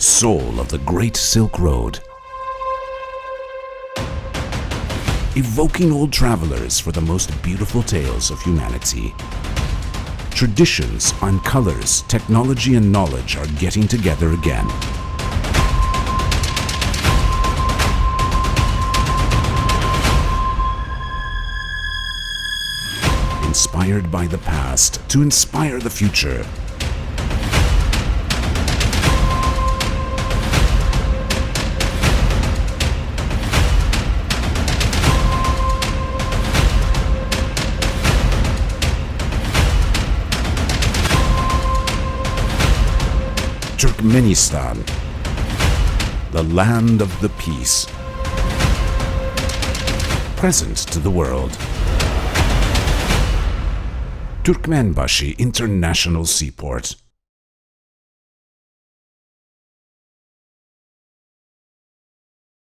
soul of the Great Silk Road, evoking old travelers for the most beautiful tales of humanity. Traditions and colors, technology and knowledge are getting together again. Inspired by the past to inspire the future. Turkmenistan, the land of the peace, present to the world. Turkmenbashi International Seaport.